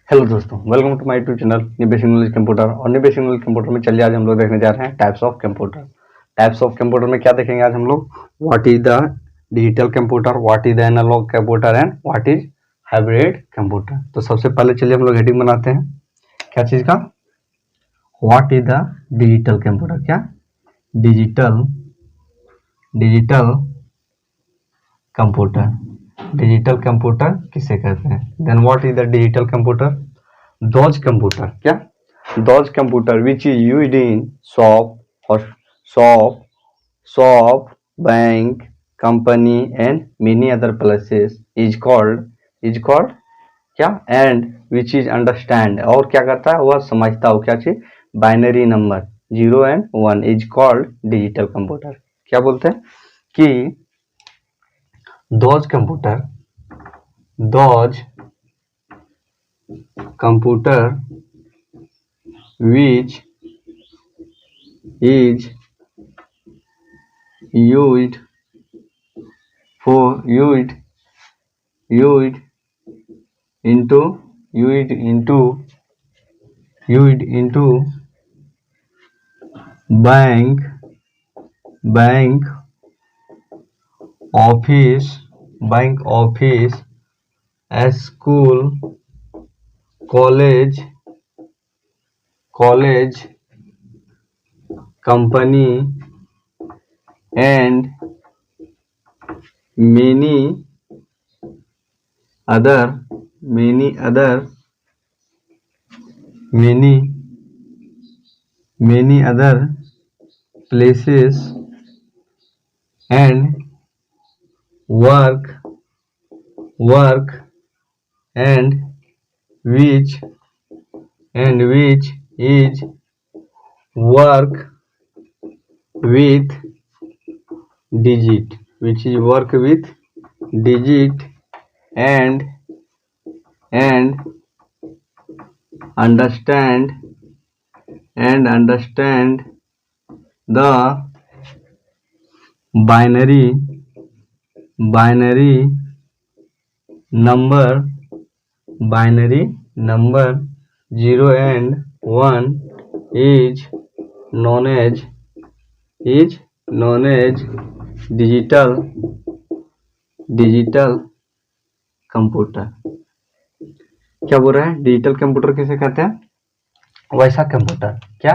Hello दोस्तों, welcome to my YouTube channel new basic knowledge computer. और new basic knowledge computer में चलिए आज हम लोग देखने जा रहे हैं types of computer. Types of computer में क्या देखेंगे आज हम लोग? What is the digital computer, what is the analogue computer and what is hybrid computer. तो सबसे पहले चलिए हम लोग हेडिंग बनाते हैं क्या चीज का। What is the digital computer, क्या digital digital computer, digital computer किसे कहते हैं। Then what is the digital computer? Those computer, क्या those computer which is used in shop shop bank company and many other places is called क्या and which is understand, और क्या करता है वह समझता हो क्या चीज, binary number 0 and 1 is called digital computer. क्या बोलते हैं कि those computer which is used for used into bank office school college company and many other places and work and which is work with digit and understand the binary number 0 and 1 is known as digital computer. क्या बोल रहा है? Digital computer किसे कहते हैं? वैसा computer, क्या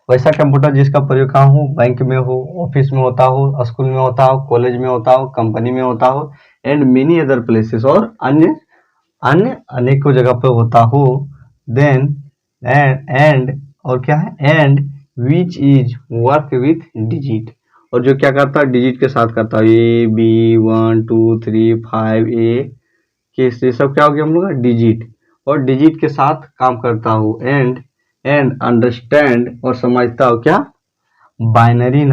वैसा कंप्यूटर जिसका प्रयोग कहाँ हो, बैंक में हो, ऑफिस में होता हो, स्कूल में होता हो, कॉलेज में होता हो, कंपनी में होता हो एंड मेनी अदर प्लेसेस, और अन्य अनेकों जगह पे होता हो। देन एंड और क्या है, and which is work with digit, और जो क्या करता है डिजिट के साथ करता है, ए बी 1 2 3 5 ए के, ये सब क्या हो गया हम लोग का डिजिट, और डिजिट के साथ काम करता हो एंड अंडरस्टैंड और समझता हो क्या, binary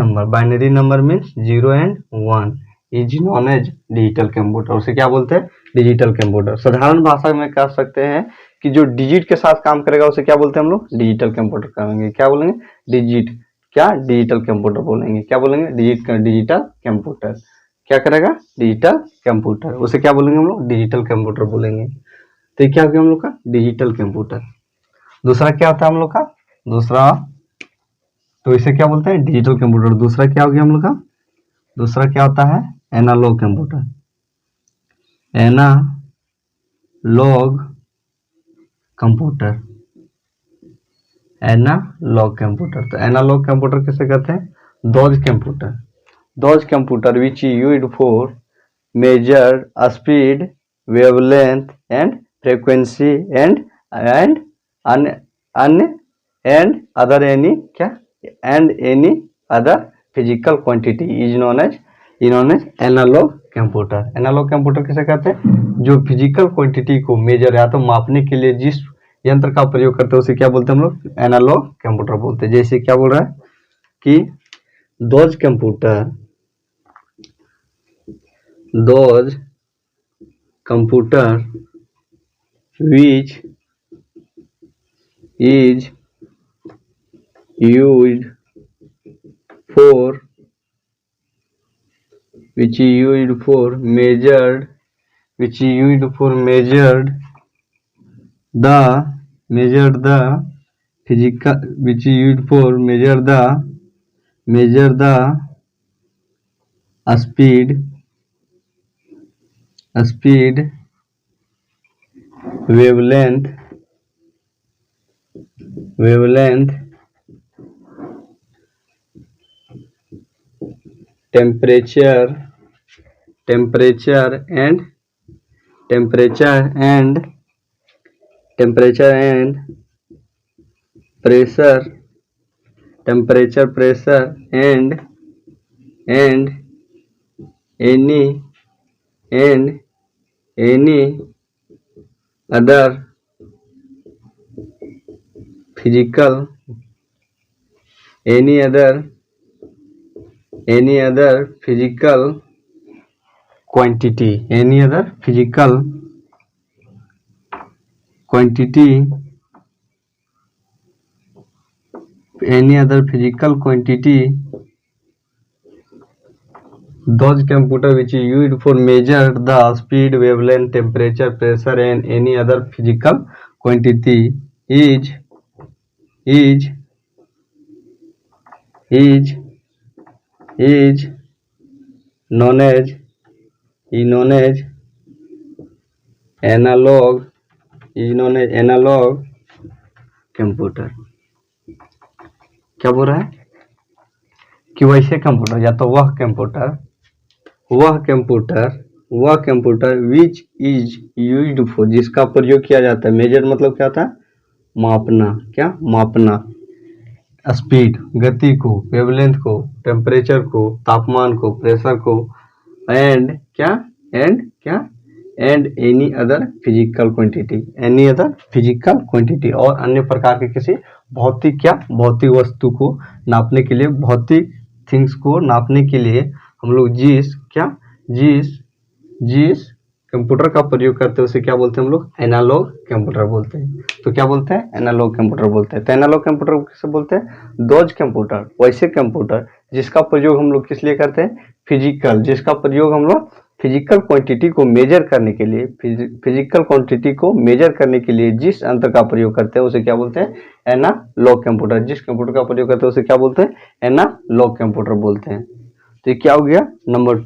number means 0 and 1 is known as digital computer. उसे क्या बोलते हैं? Digital computer. साधारण भाषा में कह सकते हैं कि जो डिजिट के साथ काम करेगा उसे क्या बोलते हैं हम लोग? डिजिटल कंप्यूटर कहेंगे। क्या बोलेंगे? डिजिटल कंप्यूटर बोलेंगे। क्या बोलेंगे? Digital computer. क्या करेगा? डिजिटल कंप्यूटर, उसे क्या बोलेंगे हम लोग? डिजिटल कंप्यूटर बोलेंगे। तो ये क्या हो गया हम लोग का? Digital computer. दूसरा क्या होता है हम लोग का? दूसरा, तो इसे क्या बोलते हैं? Digital computer. दूसरा क्या हो गया हम लोग का? दूसरा क्या होता है? Analogue computer. एनालॉग कंप्यूटर तो एनालॉग कंप्यूटर किसे कहते हैं? Those computer which used for measure speed, wavelength and frequency and any other physical quantity is known as analogue computer. Analogue computer किसे कहते हैं? जो फिजिकल क्वांटिटी को मेजर या तो मापने के लिए जिस यंत्र का प्रयोग करते हैं उसे क्या बोलते हैं हम लोग? एनालॉग कंप्यूटर बोलते हैं। जैसे क्या बोल रहा है कि those computer which is used for measured the measure the physical which is used for measure the speed wavelength temperature and pressure and any and any other physical any other physical quantity those computer which is used for measure the speed wavelength temperature pressure and any other physical quantity is known as analog computer. क्या बोल रहा है कि वैसे computer या तो वह computer which is used for जिसका प्रयोग किया जाता है मेजर मतलब क्या था मापना स्पीड गति को वेवलेंथ को टेम्परेचर को तापमान को प्रेशर को and any other physical quantity और अन्य प्रकार के किसी भौतिक वस्तु को नापने के लिए भौतिक थिंग्स को नापने के लिए हम लोग जिस कंप्यूटर का प्रयोग करते हैं उसे क्या बोलते हैं हम लोग एनालॉग कंप्यूटर बोलते हैं। तो क्या बोलते हैं एनालॉग कंप्यूटर बोलते हैं। तो एनालॉग कंप्यूटर को किसे बोलते हैं दोज कंप्यूटर वैसे कंप्यूटर जिसका प्रयोग हम लोग किस लिए करते हैं जिसका प्रयोग हम लोग फिजिकल क्वांटिटी को मेजर करने के लिए जिस यंत्र का प्रयोग करते हैं उसे क्या बोलते हैं एनालॉग कंप्यूटर। जिस कंप्यूटर का प्रयोग करते हैं उसे क्या बोलते हैं एनालॉग कंप्यूटर बोलते हैं। तो ये क्या हो गया नंबर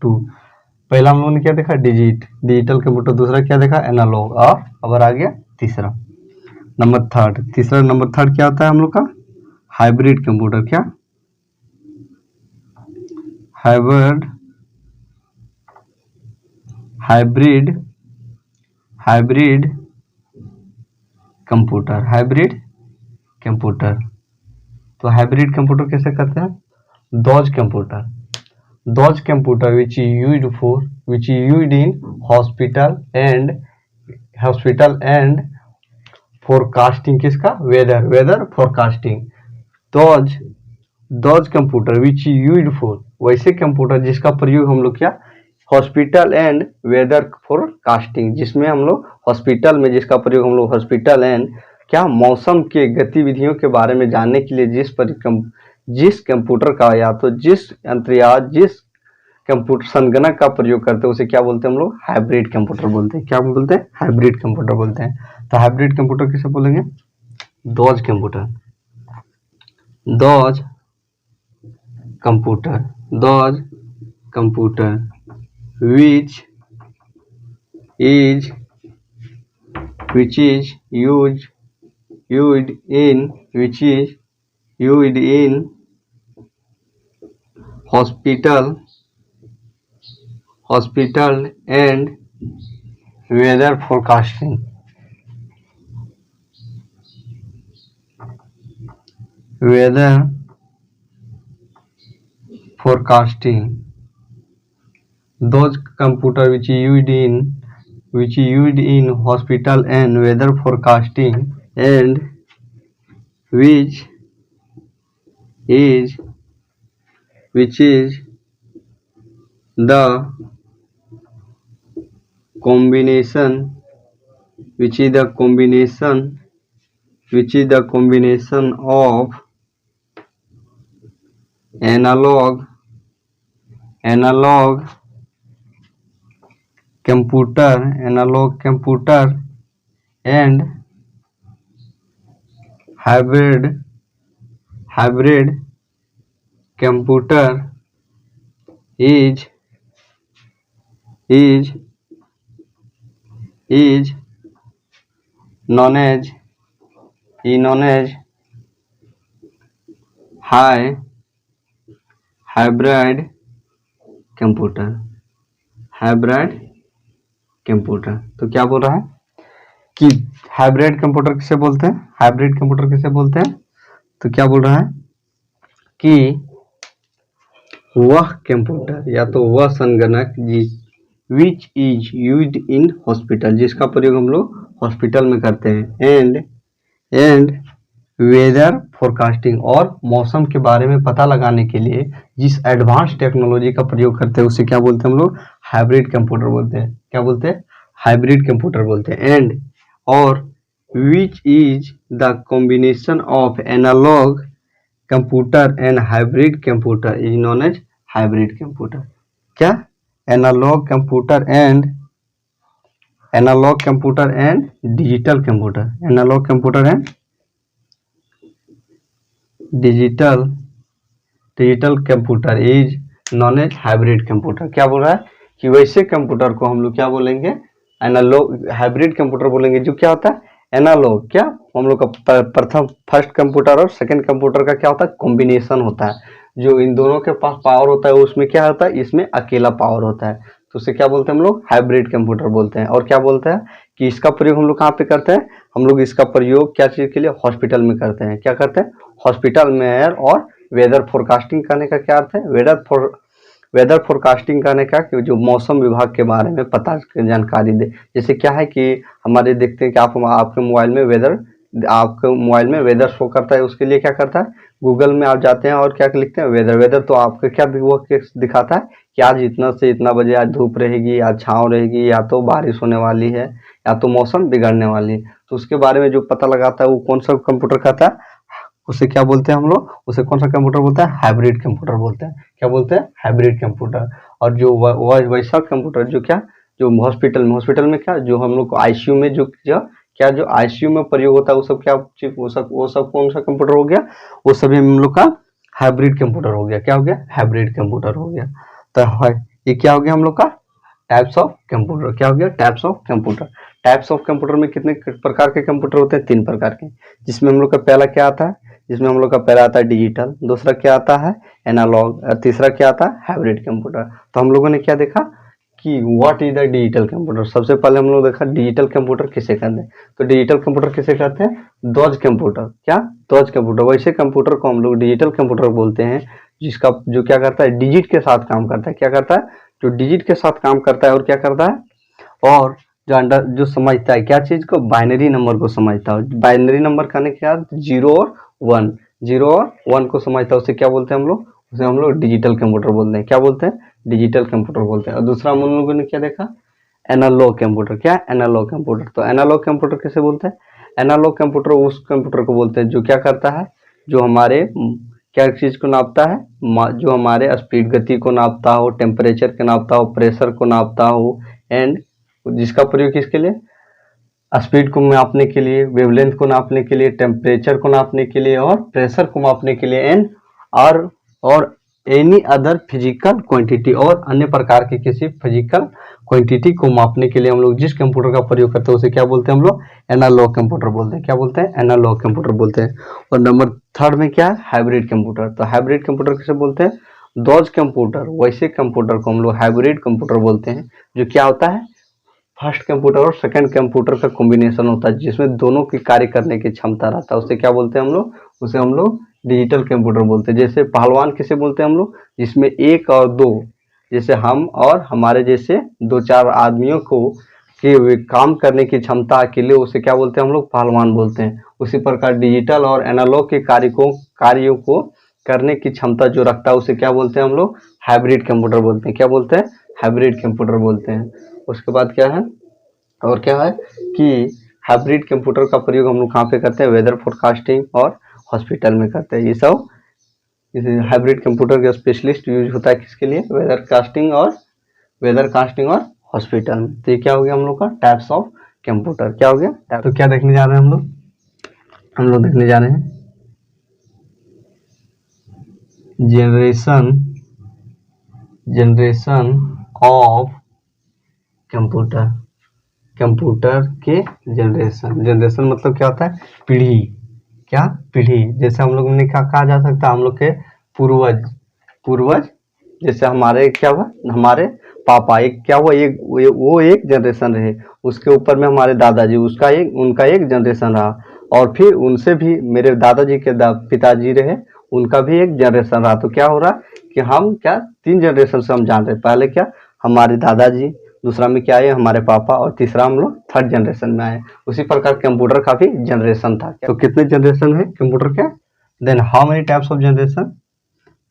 2 पहला हम लोगों ने क्या देखा डिजिटल कंप्यूटर दूसरा क्या देखा एनालॉग और अब आ गया तीसरा नंबर थर्ड क्या होता है हम लोग का हाइब्रिड कंप्यूटर। क्या हाइब्रिड कंप्यूटर। तो हाइब्रिड कंप्यूटर कैसे करते हैं those computer which is used in hospital and forecasting किसका weather forecasting। Those computer which is used for वैसे कंप्यूटर जिसका प्रयोग हम लोग क्या हॉस्पिटल एंड वेदर फोरकास्टिंग जिसमें हम लोग हॉस्पिटल में जिसका प्रयोग हम लोग हॉस्पिटल एंड क्या मौसम के गतिविधियों के बारे में जानने के लिए जिस कंप्यूटर का या तो जिस यंत्र या जिस कंप्यूटर संगणक का प्रयोग करते हैं उसे क्या बोलते हैं हम लोग हाइब्रिड कंप्यूटर बोलते हैं। क्या बोलते हैं हाइब्रिड कंप्यूटर बोलते हैं। तो हाइब्रिड कंप्यूटर किसे बोलेंगे those computer which is used in hospital and weather forecasting। Those computer which used in hospital and weather forecasting and which is the combination of analog computer and hybrid computer is known as hybrid computer. तो क्या बोल रहा है कि hybrid computer किसे बोलते हैं, तो क्या बोल रहा है कि वह कंप्यूटर या तो वह संगणक विच इज यूज्ड इन हॉस्पिटल, जिसका प्रयोग हम लोग हॉस्पिटल में करते हैं, एंड वेदर फोरकास्टिंग, और मौसम के बारे में पता लगाने के लिए जिस एडवांस टेक्नोलॉजी का प्रयोग करते हैं उसे क्या बोलते हैं हम लोग, हाइब्रिड कंप्यूटर बोलते हैं। क्या बोलते हैं, हाइब्रिड कंप्यूटर बोलते हैं। एंड और which is the combination of analogue computer and hybrid computer is known as hybrid computer. क्या, analogue computer and digital computer, analogue computer and digital computer is known as hybrid computer. क्या बोल रहा है कि वैसे computer को हम लोग क्या बोलेंगे, एनालॉग, हाइब्रिड कंप्यूटर बोलेंगे, जो क्या होता है एनालॉग, क्या हम लोग का फर्स्ट कंप्यूटर और सेकंड कंप्यूटर का क्या होता है, कॉम्बिनेशन होता है। जो इन दोनों के पास पावर होता है उसमें क्या होता है, इसमें अकेला पावर होता है, तो उसे क्या बोलते हैं हम लोग, हाइब्रिड कंप्यूटर बोलते हैं। और क्या बोलते हैं कि इसका प्रयोग हम लोग कहाँ पे करते हैं, हम लोग इसका प्रयोग क्या चीज के लिए, हॉस्पिटल में करते हैं। क्या करते हैं, हॉस्पिटल में। और वेदर फोरकास्टिंग करने का क्या अर्थ है, वेदर फोरकास्टिंग करने का कि जो मौसम विभाग के बारे में पता जानकारी दे। जैसे क्या है कि हमारे देखते हैं कि आपके मोबाइल में वेदर शो करता है, उसके लिए क्या करता है, गूगल में आप जाते हैं और क्या लिखते हैं, वेदर, तो आपको क्या वो दिखाता है कि आज इतना से इतना बजे आज धूप रहेगी, आज छाँव रहेगी, या तो बारिश होने वाली है, या तो मौसम बिगड़ने वाली है। तो उसके बारे में जो पता लगाता है वो कौन सा कंप्यूटर खाता है, उसे क्या बोलते हैं हम लोग, उसे कौन सा कंप्यूटर बोलते हैं, हाइब्रिड कंप्यूटर बोलते हैं। क्या बोलते हैं, हाइब्रिड कंप्यूटर। और जो वैसा कंप्यूटर जो हॉस्पिटल में क्या, जो हम लोग को आईसीयू में जो आईसीयू में प्रयोग होता है, वो सब क्या, वो सब कौन सा कंप्यूटर हो गया, वो सभी हम लोग का हाइब्रिड कंप्यूटर हो गया। क्या हो गया, हाइब्रिड कंप्यूटर हो गया। तो ये क्या हो गया हम लोग का, टाइप्स ऑफ कंप्यूटर। क्या हो गया, types of computer. Types of computer में कितने प्रकार के कंप्यूटर होते हैं, 3 प्रकार के, जिसमें हम लोग का पहला क्या आता है, आता है डिजिटल, दूसरा क्या आता है एनालॉग, और तीसरा क्या आता है हाइब्रिड कंप्यूटर। तो हम लोगों ने क्या देखा कि what is the digital computer. सबसे पहले हम लोग देखा डिजिटल कंप्यूटर किसे कहते हैं, तो डिजिटल कंप्यूटर किसे कहते हैं, ध्वज कंप्यूटर। क्या, ध्वज कंप्यूटर। वैसे कंप्यूटर को हम लोग डिजिटल कंप्यूटर बोलते हैं जिसका जो क्या करता है, डिजिट के साथ काम करता है। क्या करता है, जो डिजिट के साथ काम करता है, और क्या करता है, और जो समझता है क्या चीज को, बाइनरी नंबर को समझता है। बाइनरी नंबर कहने के बाद 0 और 1 को समझता है, उसे क्या बोलते हैं हम लोग, उसे हम लोग डिजिटल कंप्यूटर बोलते हैं। क्या बोलते हैं, डिजिटल कंप्यूटर बोलते हैं। और दूसरा हम लोगों ने क्या देखा, एनालॉग कंप्यूटर। क्या, एनालॉग कंप्यूटर। तो एनालॉग कंप्यूटर किसे बोलते हैं, एनालॉग कंप्यूटर उस कंप्यूटर को बोलते हैं जो क्या करता है, जो हमारे क्या चीज को नापता है, जो हमारे स्पीड गति को नापता हो, टेम्परेचर को नापता हो, प्रेशर को नापता हो, एंड जिसका प्रयोग किसके लिए, स्पीड को मापने के लिए, वेवलेंथ को नापने के लिए, टेम्परेचर को नापने के लिए, और प्रेशर को मापने के लिए, एंड और एनी अदर फिजिकल क्वांटिटी, और अन्य प्रकार के किसी फिजिकल क्वांटिटी को मापने के लिए हम लोग जिस कंप्यूटर का प्रयोग करते हैं उसे क्या बोलते हैं हम लोग, एनालॉग कंप्यूटर बोलते हैं। क्या बोलते हैं, एनालॉग कंप्यूटर बोलते हैं। और नंबर 3 में क्या है, हाइब्रिड कंप्यूटर। तो हाइब्रिड कंप्यूटर किसे बोलते हैं, ध्वज कंप्यूटर। वैसे कंप्यूटर को हम लोग हाइब्रिड कंप्यूटर बोलते हैं, जो क्या होता है, फर्स्ट कंप्यूटर और सेकंड कंप्यूटर का कॉम्बिनेशन होता है, जिसमें दोनों की कार्य करने की क्षमता रहता है, उसे क्या बोलते हैं हम लोग, उसे हम लोग डिजिटल कंप्यूटर बोलते हैं। जैसे पहलवान किसे बोलते हैं हम लोग, जिसमें 1 और 2, जैसे हम और हमारे जैसे 2-4 आदमियों को के काम करने की क्षमता के लिए उसे क्या बोलते हैं हम लोग, पहलवान बोलते हैं। उसी प्रकार डिजिटल और एनालॉग के कार्यों को करने की क्षमता जो रखता है उसे क्या बोलते हैं हम लोग, हाइब्रिड कंप्यूटर बोलते हैं। क्या बोलते हैं, हाइब्रिड कंप्यूटर बोलते हैं। उसके बाद क्या है, और क्या है कि हाइब्रिड कंप्यूटर का प्रयोग हम लोग कहाँ पे करते हैं, वेदर फोरकास्टिंग और हॉस्पिटल में करते हैं। ये सब हाइब्रिड कंप्यूटर का स्पेशलिस्ट यूज होता है किसके लिए, वेदर कास्टिंग और हॉस्पिटल में। तो ये क्या हो गया हम लोग का, टाइप्स ऑफ कंप्यूटर। क्या हो गया? तो क्या देखने जा रहे हैं हम लोग देखने जा रहे हैं जनरेशन ऑफ कंप्यूटर। कंप्यूटर के जनरेशन मतलब क्या होता है? पीढ़ी। क्या? पीढ़ी। जैसे हम लोग ने कहा जा सकता है हम लोग के पूर्वज जैसे हमारे क्या हुआ, हमारे पापा एक क्या हुआ, एक वो एक जनरेशन रहे, उसके ऊपर में हमारे दादाजी उनका एक जनरेशन रहा, और फिर उनसे भी मेरे दादाजी के पिताजी रहे, उनका भी एक जनरेशन रहा। तो क्या हो रहा कि हम क्या 3 जनरेशन से हम जान रहे। पहले क्या हमारे दादाजी, दूसरा में क्या आए हमारे पापा, और तीसरा हम लोग 3rd जनरेशन में आए। उसी प्रकार कंप्यूटर का भी जनरेशन था। तो कितने जनरेशन है कंप्यूटर के? Then how many types of generation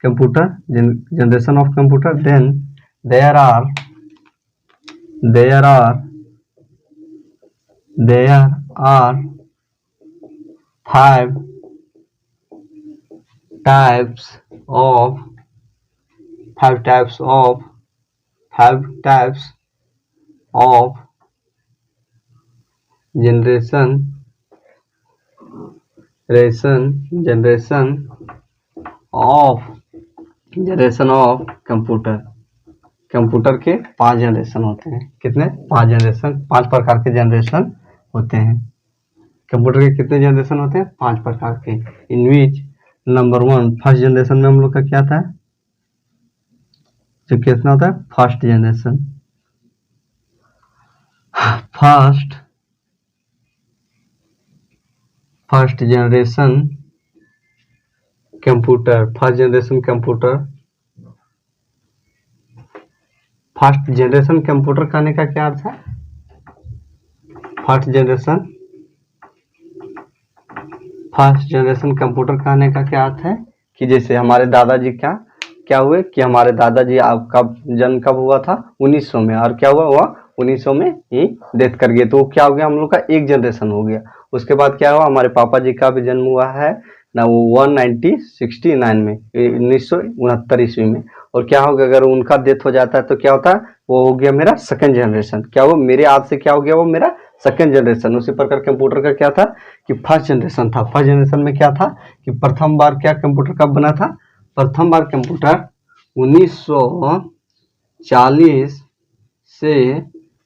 computer generation of computer? Then there are 5 types of 5 types of generation of computer के 5 जनरेशन होते हैं। कितने? 5 जनरेशन, 5 प्रकार के जनरेशन होते हैं। कंप्यूटर के कितने जनरेशन होते हैं? 5 प्रकार के। इन विच नंबर 1 फर्स्ट जनरेशन में हम लोग का क्या था, जो कितना होता है? First generation computer. First generation computer कहने का क्या अर्थ है? फर्स्ट जनरेशन कंप्यूटर कहने का क्या अर्थ है कि जैसे हमारे दादाजी क्या हुए कि हमारे दादाजी आपका जन्म कब हुआ था? 1900 में, और क्या हुआ 1900 में ही डेथ कर गए। तो क्या हो गया हम लोग का एक जनरेशन हो गया। उसके बाद क्या हुआ हमारे पापा जी का भी जन्म हुआ है ना, वो 1969 में, 1969 ईस्वी में। और क्या होगा अगर उनका डेथ हो जाता है तो क्या होता है? वो हो गया मेरा 2nd जनरेशन। क्या हुआ मेरे आज से क्या हो गया? वो मेरा 2nd जनरेशन। उसी प्रकार कंप्यूटर का क्या था कि फर्स्ट जनरेशन था। फर्स्ट जनरेशन में क्या था कि प्रथम बार क्या कंप्यूटर कब बना था? प्रथम बार कंप्यूटर 1940 से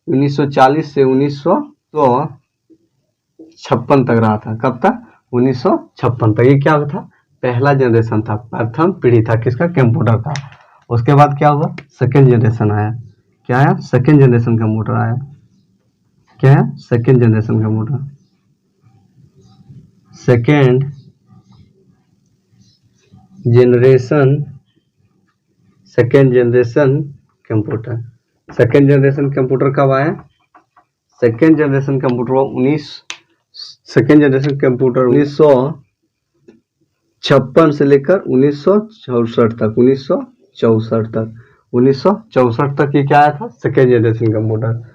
1956 तक रहा था। कब तक? 1956 तक। ये क्या था? पहला जनरेशन था, प्रथम पीढ़ी था किसका? कंप्यूटर का। उसके बाद क्या हुआ? 2nd जनरेशन आया। क्या आया? 2nd जनरेशन कंप्यूटर आया। क्या है? 2nd generation computer. Second generation computer. 2nd generation computer कब आया? 2nd जनरेशन कंप्यूटर 1956 से लेकर 1964 तक। 1964 तक ये क्या आया था? 2nd generation computer.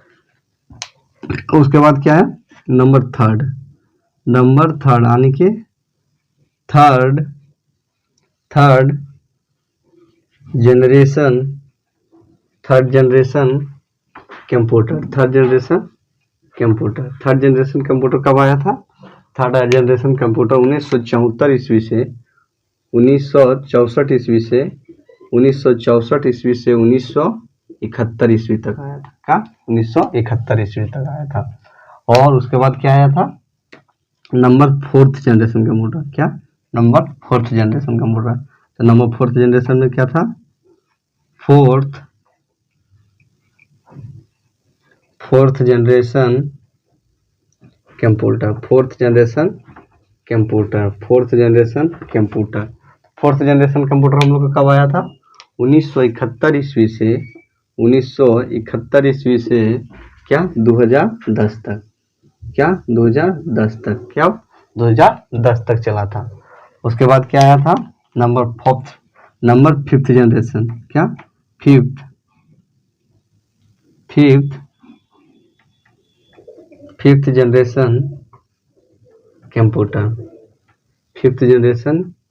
उसके बाद क्या है? नंबर थर्ड यानी कि third generation computer. Third generation computer कब आया था? थर्ड जनरेशन कंप्यूटर 1964 ईस्वी से 1971 ईस्वी तक आया था। क्या? 1971 ईस्वी तक आया था। और उसके बाद क्या आया था? Number 4th generation computer. क्या? Number 4th generation computer. तो नंबर 4th जनरेशन में क्या था? Fourth generation computer. Fourth generation computer हम लोग का कब आया था? 1971 ईस्वी से क्या 2010 तक। क्या? 2010 तक। क्या? 2010 तक चला था। उसके बाद क्या आया था? Number 5th generation. क्या? Fifth generation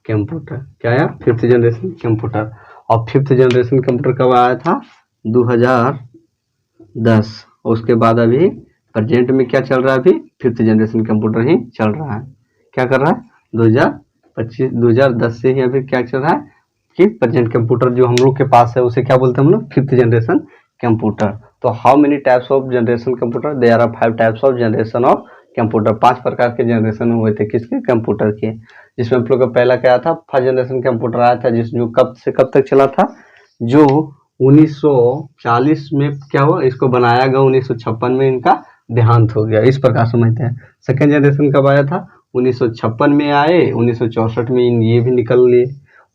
computer. क्या आया? 5th generation computer. और 5th जनरेशन कंप्यूटर कब आया था? 2010। उसके बाद अभी प्रेजेंट में क्या चल रहा है, अभी 5th जनरेशन कंप्यूटर ही चल रहा है। क्या कर रहा है, 2025 2010 से ही अभी क्या चल रहा है कि प्रेजेंट कंप्यूटर जो हम लोग के पास है उसे क्या बोलते हैं हम लोग, 5th जनरेशन कंप्यूटर। तो how many types of generation computer, there are 5 types of generation of computer. 5 प्रकार के जनरेशन हुए थे किसके, कंप्यूटर के, जिसमें हम लोग का पहला क्या था, फर्स्ट जनरेशन कंप्यूटर आया था, जिस जो कब से कब तक चला था, जो 1940 में क्या हुआ, इसको बनाया गया, 1956 में इनका देहांत हो गया, इस प्रकार समझते हैं। सेकेंड जनरेशन कब आया था, 1956 में आए, 1964 में ये भी निकल लिए।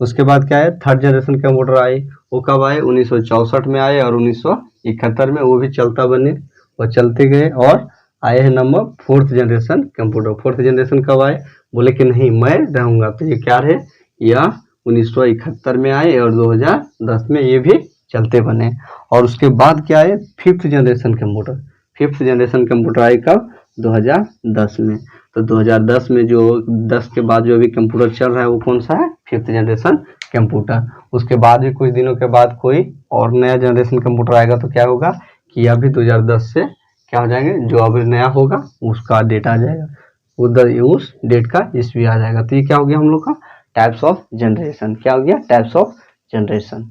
उसके बाद क्या है, थर्ड जनरेशन कंप्यूटर आए, वो कब आए, 1964 में आए, और 1971 में वो भी चलता बने, वो चलते गए, और आए हैं number 4th generation computer. 4th generation कब आए, बोले कि नहीं मैं रहूंगा, तो ये क्या रहे, यह 1971 में आए, और 2010 में ये भी चलते बने। और उसके बाद क्या है, 5th generation computer. 5th generation computer आए कब, 2010 में। तो 2010 में जो 10 के बाद जो अभी कंप्यूटर चल रहा है वो कौन सा है, 5th जनरेशन कंप्यूटर। उसके बाद भी कुछ दिनों के बाद कोई और नया जनरेशन कंप्यूटर आएगा, तो क्या होगा कि यह भी 2010 से क्या हो जाएंगे, जो अभी नया होगा उसका डेट आ जाएगा, उधर उस डेट का ईस्वी आ जाएगा। तो ये क्या हो गया हम लोग का, टाइप्स ऑफ जनरेशन। क्या हो गया, टाइप्स ऑफ जनरेशन।